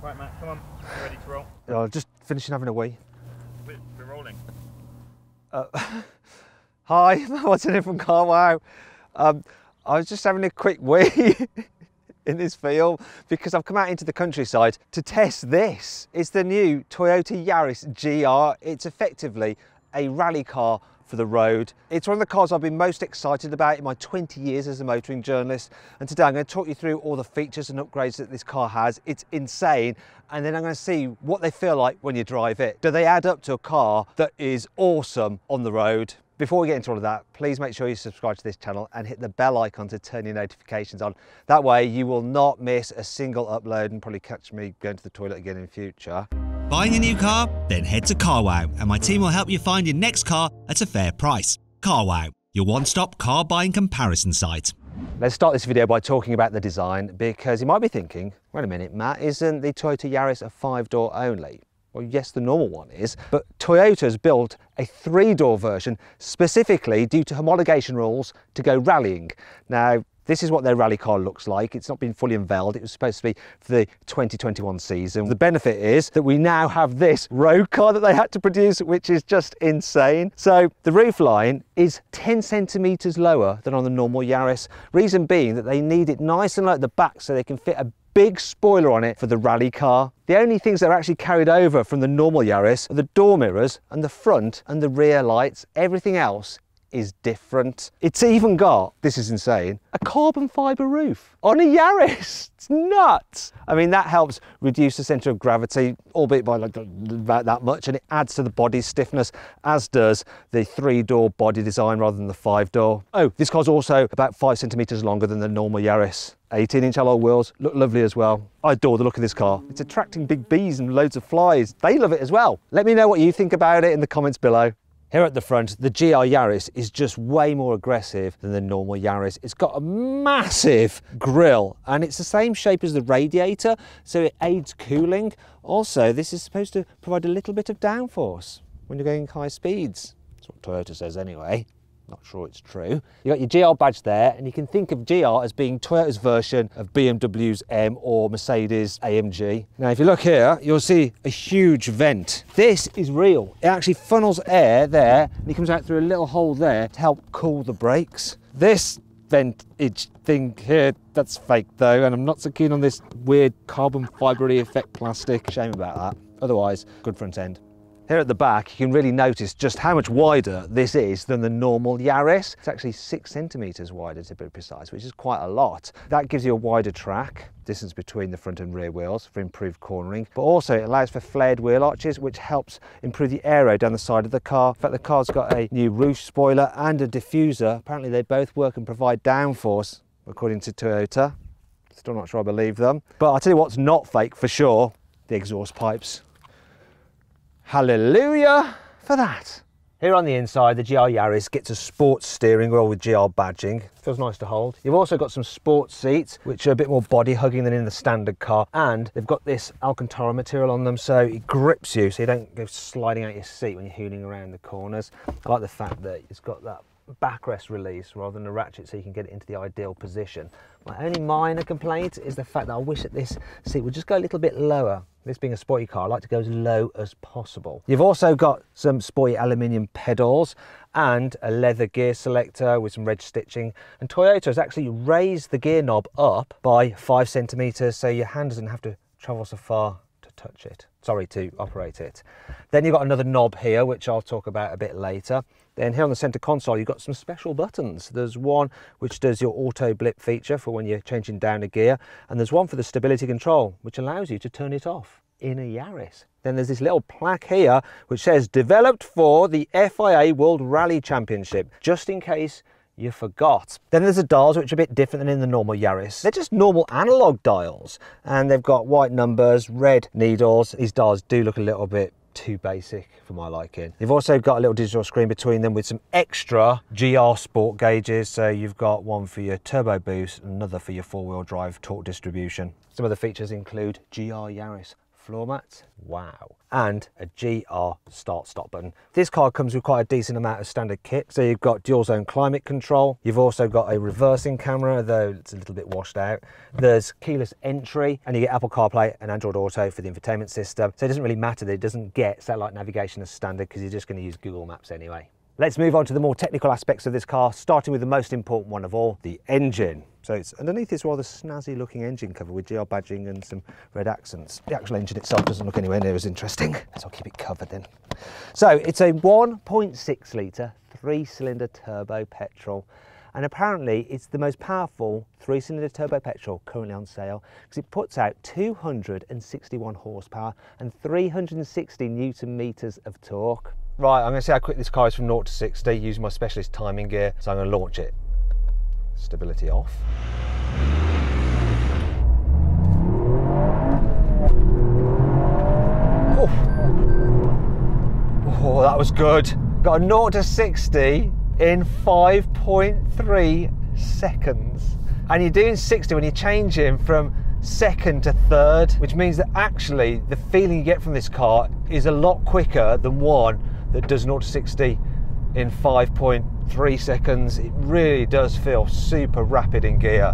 Right, Matt, come on. You ready to roll? Just finishing having a wee. We're rolling. Hi, what's in it from Car Wow? I was just having a quick wee in this field because I've come out into the countryside to test this. It's the new Toyota Yaris GR. It's effectively a rally car for the road. It's one of the cars I've been most excited about in my 20 years as a motoring journalist. And today I'm going to talk you through all the features and upgrades that this car has. It's insane. And then I'm going to see what they feel like when you drive it. Do they add up to a car that is awesome on the road? Before we get into all of that, please make sure you subscribe to this channel and hit the bell icon to turn your notifications on. That way you will not miss a single upload and probably catch me going to the toilet again in future. Buying a new car? Then head to Car Wow and my team will help you find your next car at a fair price. Car Wow, your one-stop car buying comparison site. Let's start this video by talking about the design, because you might be thinking, wait a minute, Matt, isn't the Toyota Yaris a 5-door only? Well, yes, the normal one is, but Toyota's built a 3-door version specifically due to homologation rules to go rallying. Now, this is what their rally car looks like. It's not been fully unveiled. It was supposed to be for the 2021 season. The benefit is that we now have this road car that they had to produce, which is just insane. So the roof line is 10 centimeters lower than on the normal Yaris. Reason being that they need it nice and low at the back so they can fit a big spoiler on it for the rally car. The only things that are actually carried over from the normal Yaris are the door mirrors and the front and the rear lights. Everything else is different. It's even got, this is insane, a carbon fibre roof on a Yaris. It's nuts. I mean, that helps reduce the centre of gravity, albeit by like about that much, and it adds to the body stiffness, as does the 3-door body design rather than the 5-door. Oh, this car's also about 5 centimetres longer than the normal Yaris. 18-inch alloy wheels, look lovely as well. I adore the look of this car. It's attracting big bees and loads of flies. They love it as well. Let me know what you think about it in the comments below. Here at the front, the GR Yaris is just way more aggressive than the normal Yaris. It's got a massive grille and it's the same shape as the radiator, so it aids cooling. Also, this is supposed to provide a little bit of downforce when you're going high speeds. That's what Toyota says anyway. Not sure it's true. You got your GR badge there, and you can think of GR as being Toyota's version of BMW's M or Mercedes AMG. Now, if you look here, you'll see a huge vent. This is real. It actually funnels air there, and it comes out through a little hole there to help cool the brakes. This ventage thing here, that's fake though, and I'm not so keen on this weird carbon fibre-y effect plastic. Shame about that. Otherwise, good front end. Here at the back, you can really notice just how much wider this is than the normal Yaris. It's actually 6 centimetres wider to be precise, which is quite a lot. That gives you a wider track, distance between the front and rear wheels for improved cornering, but also it allows for flared wheel arches, which helps improve the aero down the side of the car. In fact, the car's got a new roof spoiler and a diffuser. Apparently they both work and provide downforce, according to Toyota. Still not sure I believe them. But I'll tell you what's not fake for sure, the exhaust pipes. Hallelujah for that. Here on the inside, the GR Yaris gets a sports steering wheel with GR badging. Feels nice to hold. You've also got some sports seats, which are a bit more body hugging than in the standard car. And they've got this Alcantara material on them, so it grips you, so you don't go sliding out your seat when you're hooning around the corners. I like the fact that it's got that backrest release rather than a ratchet, so you can get it into the ideal position. My only minor complaint is the fact that I wish that this seat would just go a little bit lower. This being a sporty car, I like to go as low as possible. You've also got some sporty aluminium pedals and a leather gear selector with some red stitching. And Toyota has actually raised the gear knob up by 5 centimetres, so your hand doesn't have to travel so far to touch it. Sorry, to operate it. Then you've got another knob here, which I'll talk about a bit later. Then here on the center console, you've got some special buttons. There's one which does your auto blip feature for when you're changing down a gear. And there's one for the stability control, which allows you to turn it off in a Yaris. Then there's this little plaque here, which says, developed for the FIA World Rally Championship, just in case you forgot. Then there's the dials, which are a bit different than in the normal Yaris. They're just normal analog dials, and they've got white numbers, red needles. These dials do look a little bit too basic for my liking. You've also got a little digital screen between them with some extra GR sport gauges. So you've got one for your turbo boost and another for your 4-wheel drive torque distribution. Some of the features include GR Yaris floor mats, wow, and a GR start-stop button. This car comes with quite a decent amount of standard kit. So you've got dual zone climate control, you've also got a reversing camera, though it's a little bit washed out. There's keyless entry, and you get Apple CarPlay and Android Auto for the infotainment system. So it doesn't really matter that it doesn't get satellite navigation as standard, because you're just going to use Google Maps anyway. Let's move on to the more technical aspects of this car, starting with the most important one of all, the engine. So it's underneath this rather snazzy looking engine cover with GR badging and some red accents. The actual engine itself doesn't look anywhere near as interesting, so I'll keep it covered then. So it's a 1.6 litre 3-cylinder turbo petrol, and apparently it's the most powerful 3-cylinder turbo petrol currently on sale, because it puts out 261 horsepower and 360 newton meters of torque. Right, I'm going to see how quick this car is from 0 to 60 using my specialist timing gear. So I'm going to launch it. Stability off. Oh, that was good. Got a 0 to 60 in 5.3 seconds. And you're doing 60 when you're changing from second to third, which means that actually the feeling you get from this car is a lot quicker than one that does 0 to 60 in 5.3 seconds. It really does feel super rapid in gear.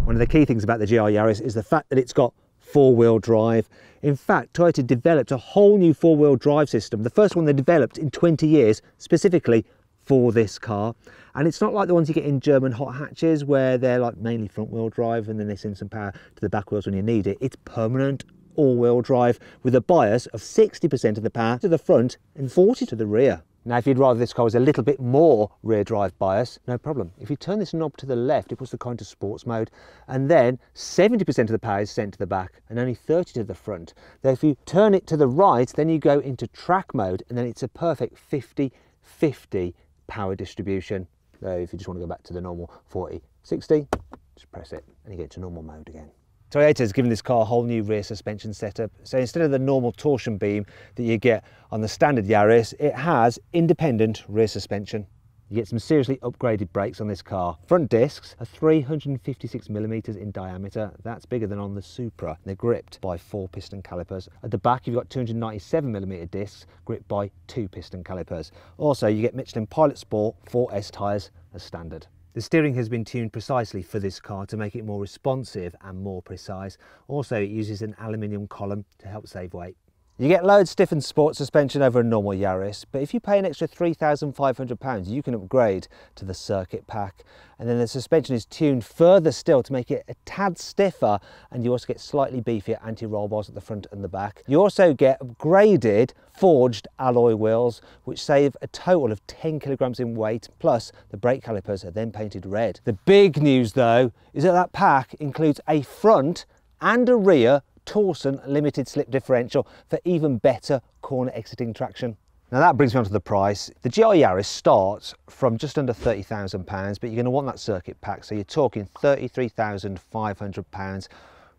One of the key things about the GR Yaris is the fact that it's got 4-wheel drive. In fact, Toyota developed a whole new 4-wheel drive system, the first one they developed in 20 years, specifically for this car. And it's not like the ones you get in German hot hatches where they're like mainly front-wheel drive and then they send some power to the back wheels when you need it. It's permanent all-wheel drive with a bias of 60% of the power to the front and 40% to the rear. Now, if you'd rather this car was a little bit more rear drive bias, no problem. If you turn this knob to the left, it puts the car into sports mode, and then 70% of the power is sent to the back and only 30% to the front. Then if you turn it to the right, then you go into track mode, and then it's a perfect 50-50 power distribution. So if you just want to go back to the normal 40-60, just press it and you get to normal mode again. Toyota's given this car a whole new rear suspension setup. So instead of the normal torsion beam that you get on the standard Yaris, it has independent rear suspension. You get some seriously upgraded brakes on this car. Front discs are 356mm in diameter. That's bigger than on the Supra. They're gripped by 4 piston calipers. At the back, you've got 297mm discs gripped by 2 piston calipers. Also, you get Michelin Pilot Sport 4S tyres as standard. The steering has been tuned precisely for this car to make it more responsive and more precise. Also, it uses an aluminium column to help save weight. You get load stiffened sport suspension over a normal Yaris, but if you pay an extra £3,500, you can upgrade to the circuit pack. And then the suspension is tuned further still to make it a tad stiffer, and you also get slightly beefier anti-roll bars at the front and the back. You also get upgraded forged alloy wheels, which save a total of 10 kilograms in weight, plus the brake calipers are then painted red. The big news though is that that pack includes a front and a rear Torsen limited slip differential for even better corner exiting traction. Now that brings me on to the price. The GR Yaris starts from just under £30,000, but you're going to want that circuit pack, so you're talking £33,500,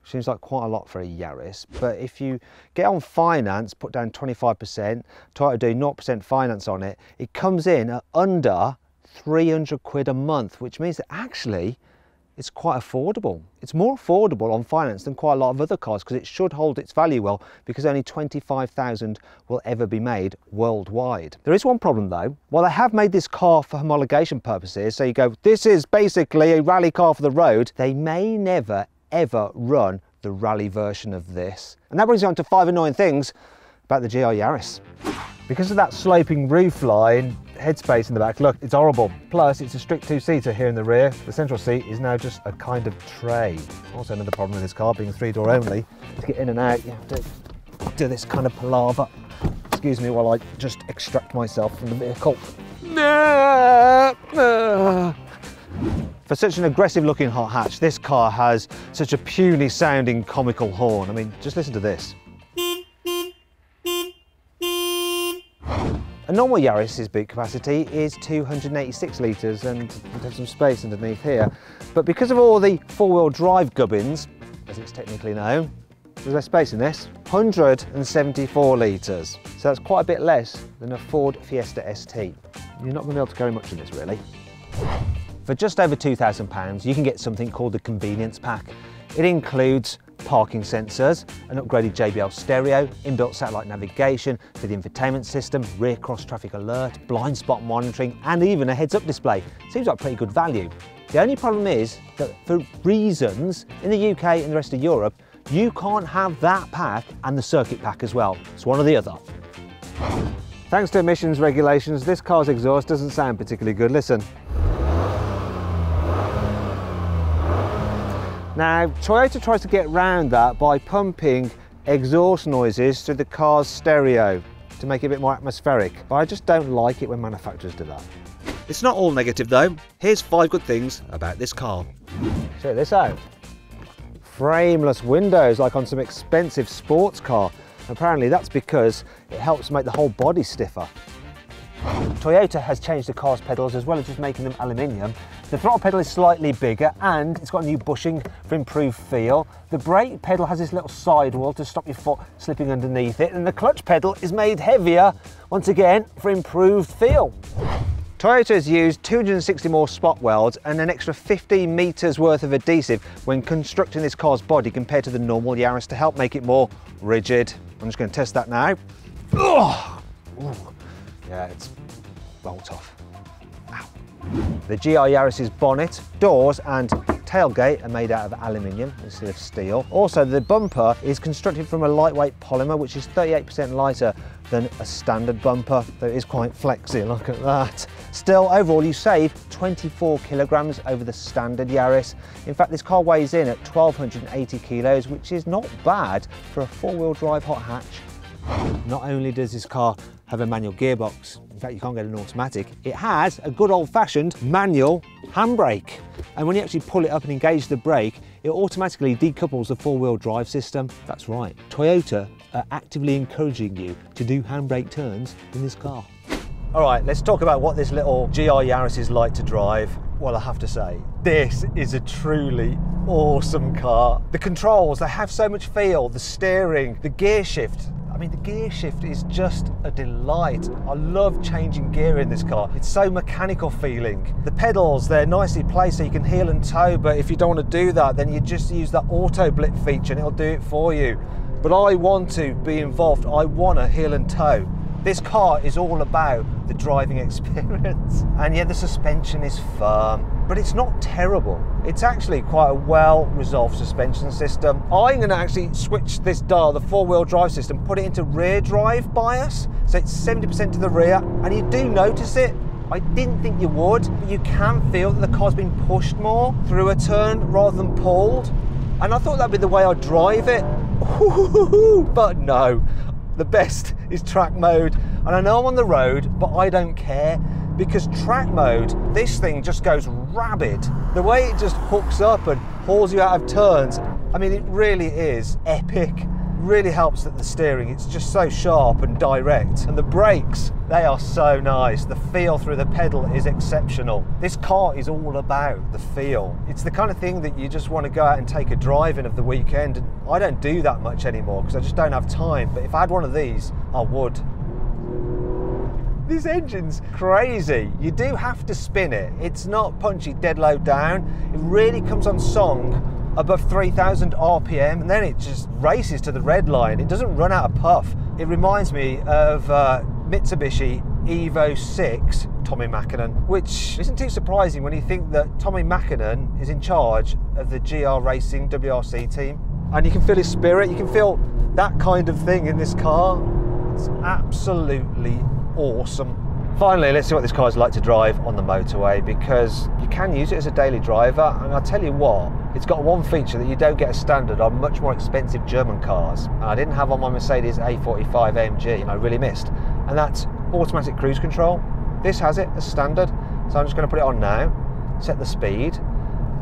which seems like quite a lot for a Yaris. But if you get on finance, put down 25%, try to do 0% finance on it, it comes in at under 300 quid a month, which means that actually it's quite affordable. It's more affordable on finance than quite a lot of other cars, because it should hold its value well, because only 25,000 will ever be made worldwide. There is one problem though. While they have made this car for homologation purposes, so you go, this is basically a rally car for the road, they may never ever run the rally version of this. And that brings me on to 5 annoying things about the GR Yaris. Because of that sloping roofline, headspace in the back, look, it's horrible. Plus, it's a strict 2-seater here in the rear. The central seat is now just a kind of tray. Also, another problem with this car being 3-door only. To get in and out, you have to do this kind of palaver. Excuse me while I just extract myself from the vehicle. For such an aggressive looking hot hatch, this car has such a puny sounding comical horn. I mean, just listen to this. A normal Yaris's boot capacity is 286 litres, and there's some space underneath here. But because of all the 4-wheel drive gubbins, as it's technically known, there's less space in this, 174 litres. So that's quite a bit less than a Ford Fiesta ST. You're not going to be able to carry much of this really. For just over £2,000, you can get something called the convenience pack. It includes parking sensors, an upgraded JBL stereo, inbuilt satellite navigation for the infotainment system, rear cross traffic alert, blind spot monitoring, and even a heads-up display. Seems like pretty good value. The only problem is that for reasons in the UK and the rest of Europe, you can't have that pack and the circuit pack as well. It's one or the other. Thanks to emissions regulations, this car's exhaust doesn't sound particularly good. Listen. Now, Toyota tries to get around that by pumping exhaust noises through the car's stereo to make it a bit more atmospheric, but I just don't like it when manufacturers do that. It's not all negative though. Here's 5 good things about this car. Check this out. Frameless windows like on some expensive sports car. Apparently that's because it helps make the whole body stiffer. Toyota has changed the car's pedals as well as just making them aluminium. The throttle pedal is slightly bigger and it's got a new bushing for improved feel. The brake pedal has this little sidewall to stop your foot slipping underneath it, and the clutch pedal is made heavier, once again, for improved feel. Toyota has used 260 more spot welds and an extra 15 metres worth of adhesive when constructing this car's body compared to the normal Yaris to help make it more rigid. I'm just going to test that now. Yeah, it's well tough. Ow. The GR Yaris's bonnet, doors and tailgate are made out of aluminium instead of steel. Also, the bumper is constructed from a lightweight polymer, which is 38% lighter than a standard bumper, though it is quite flexy, look at that. Still, overall, you save 24 kilograms over the standard Yaris. In fact, this car weighs in at 1,280 kilos, which is not bad for a four-wheel drive hot hatch. Not only does this car have a manual gearbox, in fact you can't get an automatic, it has a good old-fashioned manual handbrake. And when you actually pull it up and engage the brake, it automatically decouples the four-wheel drive system. That's right, Toyota are actively encouraging you to do handbrake turns in this car. All right, let's talk about what this little GR Yaris is like to drive. Well, I have to say, this is a truly awesome car. The controls, they have so much feel, the steering, the gear shift. I mean, the gear shift is just a delight. I love changing gear in this car. It's so mechanical feeling. The pedals, they're nicely placed so you can heel and toe, but if you don't want to do that, then you just use that auto blip feature and it'll do it for you. But I want to be involved. I want to heel and toe. This car is all about the driving experience. And yet the suspension is firm, but it's not terrible. It's actually quite a well-resolved suspension system. I'm going to actually switch this dial, the four-wheel drive system, put it into rear drive bias, so it's 70% to the rear, and you do notice it. I didn't think you would, but you can feel that the car's been pushed more through a turn rather than pulled. And I thought that'd be the way I'd drive it. But no. The best is track mode, and I know I'm on the road, but I don't care, because track mode, this thing just goes rabid. The way it just hooks up and hauls you out of turns, I mean, it really is epic. Really helps that the steering, it's just so sharp and direct, and the brakes, they are so nice. The feel through the pedal is exceptional. This car is all about the feel. It's the kind of thing that you just want to go out and take a drive in of the weekend, and I don't do that much anymore because I just don't have time, but if I had one of these, I would. This engine's crazy. You do have to spin it. It's not punchy dead low down. It really comes on song above 3,000 RPM, and then it just races to the red line. It doesn't run out of puff. It reminds me of Mitsubishi Evo 6 Tommy Mäkinen, which isn't too surprising when you think that Tommy Mäkinen is in charge of the GR Racing WRC team. And you can feel his spirit, you can feel that kind of thing in this car. It's absolutely awesome. Finally, let's see what this car is like to drive on the motorway, because you can use it as a daily driver, and I'll tell you what, it's got one feature that you don't get as standard on much more expensive German cars, and I didn't have on my Mercedes A45 AMG, and I really missed, and that's automatic cruise control. This has it as standard, so I'm just going to put it on now, set the speed,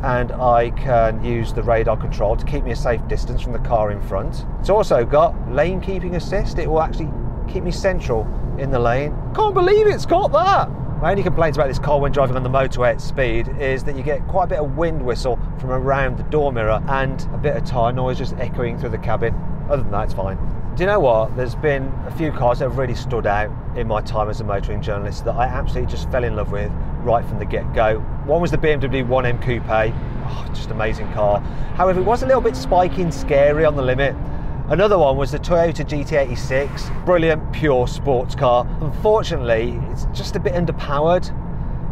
and I can use the radar control to keep me a safe distance from the car in front. It's also got lane keeping assist. It will actually keep me central in the lane. Can't believe it's got that! My only complaints about this car when driving on the motorway at speed is that you get quite a bit of wind whistle from around the door mirror and a bit of tyre noise just echoing through the cabin. Other than that, it's fine. Do you know what? There's been a few cars that have really stood out in my time as a motoring journalist that I absolutely just fell in love with right from the get-go. One was the BMW 1M Coupe. just amazing car. However, it was a little bit spiky and scary on the limit. Another one was the Toyota GT86, brilliant pure sports car. Unfortunately, it's just a bit underpowered.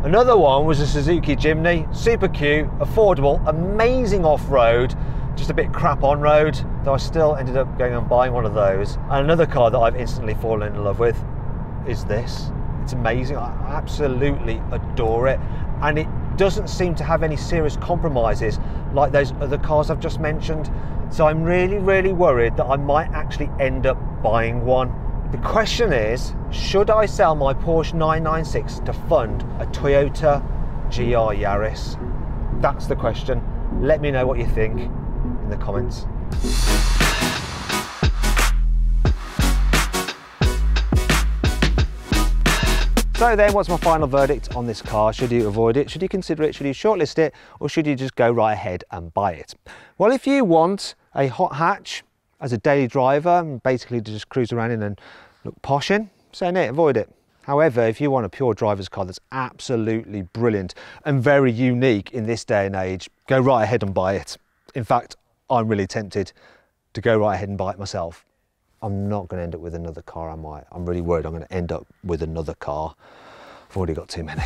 Another one was a Suzuki Jimny, super cute, affordable, amazing off-road, just a bit crap on-road, though I still ended up going and buying one of those. And another car that I've instantly fallen in love with is this. It's amazing, I absolutely adore it. And it doesn't seem to have any serious compromises like those other cars I've just mentioned. So I'm really, really worried that I might actually end up buying one. The question is, should I sell my Porsche 996 to fund a Toyota GR Yaris? That's the question. Let me know what you think in the comments. So then, what's my final verdict on this car? Should you avoid it? Should you consider it? Should you shortlist it? Or should you just go right ahead and buy it? Well, if you want a hot hatch as a daily driver, and basically to just cruise around in and look posh in, saying it, avoid it. However, if you want a pure driver's car that's absolutely brilliant and very unique in this day and age, go right ahead and buy it. In fact, I'm really tempted to go right ahead and buy it myself. I'm not going to end up with another car, am I? I'm really worried I'm going to end up with another car. I've already got too many.